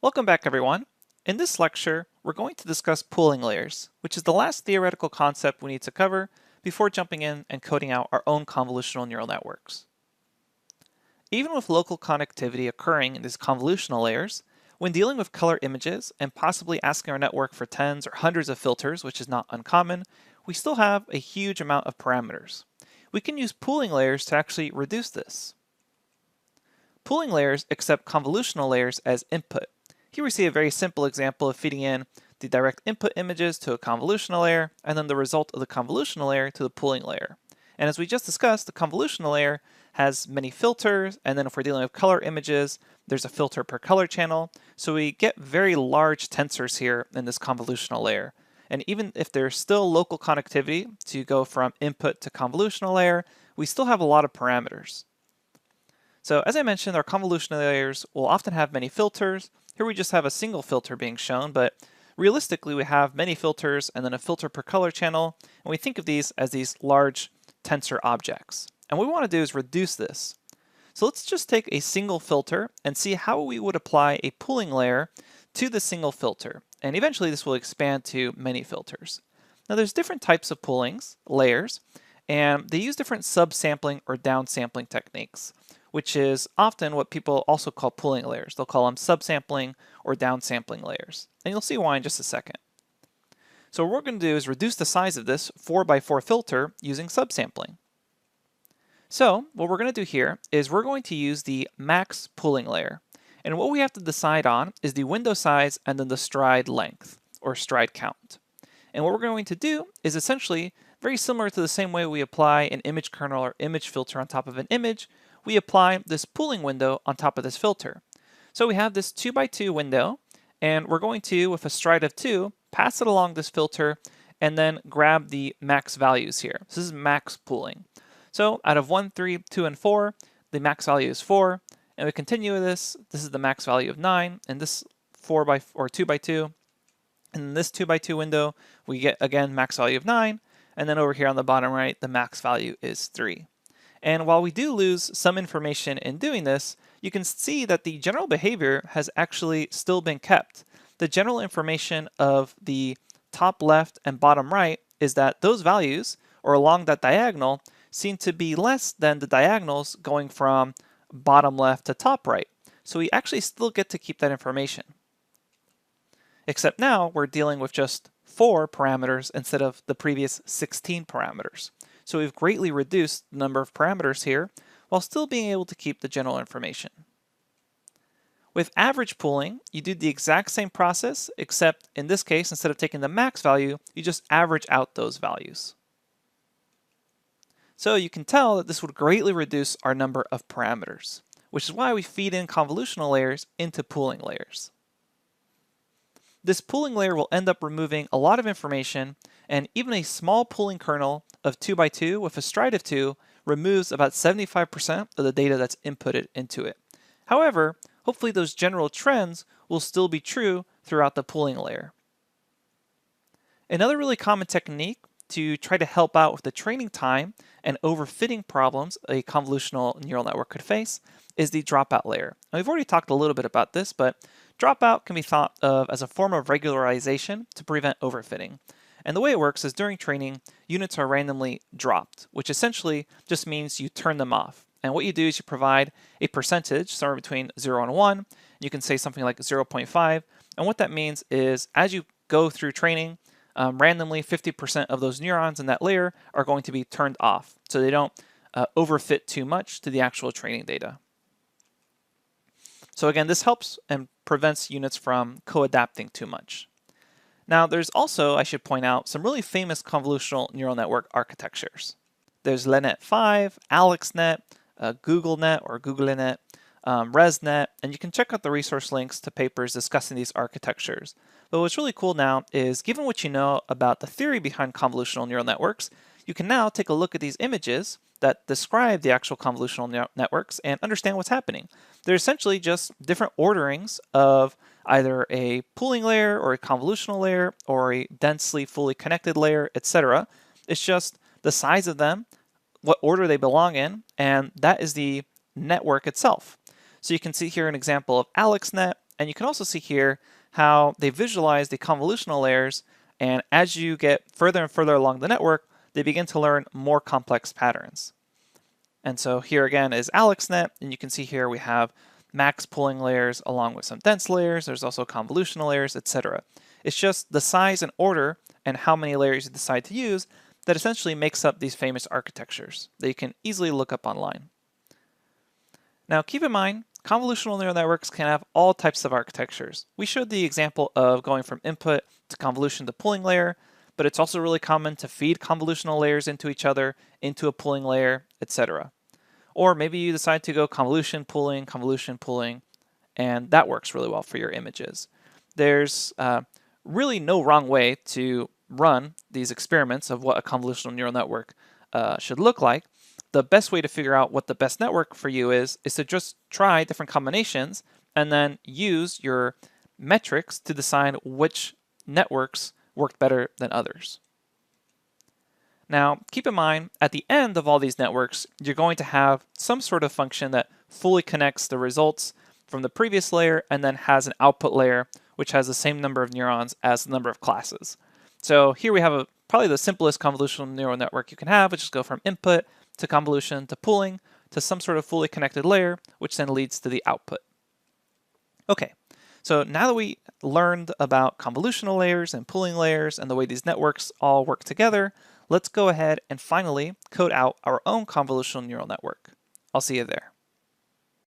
Welcome back, everyone. In this lecture, we're going to discuss pooling layers, which is the last theoretical concept we need to cover before jumping in and coding out our own convolutional neural networks. Even with local connectivity occurring in these convolutional layers, when dealing with color images and possibly asking our network for tens or hundreds of filters, which is not uncommon, we still have a huge amount of parameters. We can use pooling layers to actually reduce this. Pooling layers accept convolutional layers as input. Here we see a very simple example of feeding in the direct input images to a convolutional layer, and then the result of the convolutional layer to the pooling layer. And as we just discussed, the convolutional layer has many filters, and then if we're dealing with color images, there's a filter per color channel. So we get very large tensors here in this convolutional layer. And even if there's still local connectivity to go from input to convolutional layer, we still have a lot of parameters. So as I mentioned, our convolutional layers will often have many filters. Here we just have a single filter being shown, but realistically we have many filters and then a filter per color channel, and we think of these as these large tensor objects. And what we want to do is reduce this. So let's just take a single filter and see how we would apply a pooling layer to the single filter. And eventually this will expand to many filters. Now there's different types of poolings, layers, and they use different subsampling or downsampling techniques, which is often what people also call pooling layers. They'll call them subsampling or downsampling layers. And you'll see why in just a second. So what we're going to do is reduce the size of this 4x4 filter using subsampling. So what we're going to do here is we're going to use the max pooling layer. And what we have to decide on is the window size and then the stride length or stride count. And what we're going to do is essentially very similar to the same way we apply an image kernel or image filter on top of an image, we apply this pooling window on top of this filter. So we have this 2x2 window, and we're going to, with a stride of 2, pass it along this filter and then grab the max values here. So this is max pooling. So out of 1, 3, 2, and 4, the max value is 4, and we continue with this. This is the max value of 9, and this 2x2, and in this 2x2 window, we get again max value of 9, and then over here on the bottom right, the max value is 3. And while we do lose some information in doing this, you can see that the general behavior has actually still been kept. The general information of the top left and bottom right is that those values, or along that diagonal, seem to be less than the diagonals going from bottom left to top right. So we actually still get to keep that information. Except now we're dealing with just 4 parameters instead of the previous 16 parameters. So we've greatly reduced the number of parameters here while still being able to keep the general information. With average pooling, you do the exact same process, except in this case, instead of taking the max value, you just average out those values. So you can tell that this would greatly reduce our number of parameters, which is why we feed in convolutional layers into pooling layers. This pooling layer will end up removing a lot of information, and even a small pooling kernel of 2x2 with a stride of 2 removes about 75% of the data that's inputted into it. However, hopefully those general trends will still be true throughout the pooling layer. Another really common technique to try to help out with the training time and overfitting problems a convolutional neural network could face is the dropout layer. Now, we've already talked a little bit about this, but dropout can be thought of as a form of regularization to prevent overfitting. And the way it works is during training, units are randomly dropped, which essentially just means you turn them off. And what you do is you provide a percentage somewhere between 0 and 1. You can say something like 0.5. And what that means is as you go through training, randomly 50% of those neurons in that layer are going to be turned off, so they don't overfit too much to the actual training data. So again, this helps and prevents units from co-adapting too much. Now there's also, I should point out, some really famous convolutional neural network architectures. There's LeNet5, AlexNet, GoogleNet or GoogleNet, ResNet, and you can check out the resource links to papers discussing these architectures. But what's really cool now is, given what you know about the theory behind convolutional neural networks, you can now take a look at these images that describe the actual convolutional networks and understand what's happening. They're essentially just different orderings of either a pooling layer or a convolutional layer or a densely fully connected layer, etc. It's just the size of them, what order they belong in, and that is the network itself. So you can see here an example of AlexNet, And you can also see here how they visualize the convolutional layers, and as you get further and further along the network, they begin to learn more complex patterns. And so here again is AlexNet, and you can see here we have max pooling layers along with some dense layers. There's also convolutional layers, etc. It's just the size and order and how many layers you decide to use that essentially makes up these famous architectures that you can easily look up online. Now keep in mind, convolutional neural networks can have all types of architectures. We showed the example of going from input to convolution to pooling layer, but it's also really common to feed convolutional layers into each other, into a pooling layer, etc. Or maybe you decide to go convolution pooling, and that works really well for your images. There's really no wrong way to run these experiments of what a convolutional neural network should look like. The best way to figure out what the best network for you is to just try different combinations and then use your metrics to decide which networks work better than others. Now, keep in mind, at the end of all these networks, you're going to have some sort of function that fully connects the results from the previous layer and then has an output layer which has the same number of neurons as the number of classes. So here we have probably the simplest convolutional neural network you can have, which is go from input to convolution to pooling to some sort of fully connected layer, which then leads to the output. Okay, so now that we learned about convolutional layers and pooling layers and the way these networks all work together, let's go ahead and finally code out our own convolutional neural network. I'll see you there.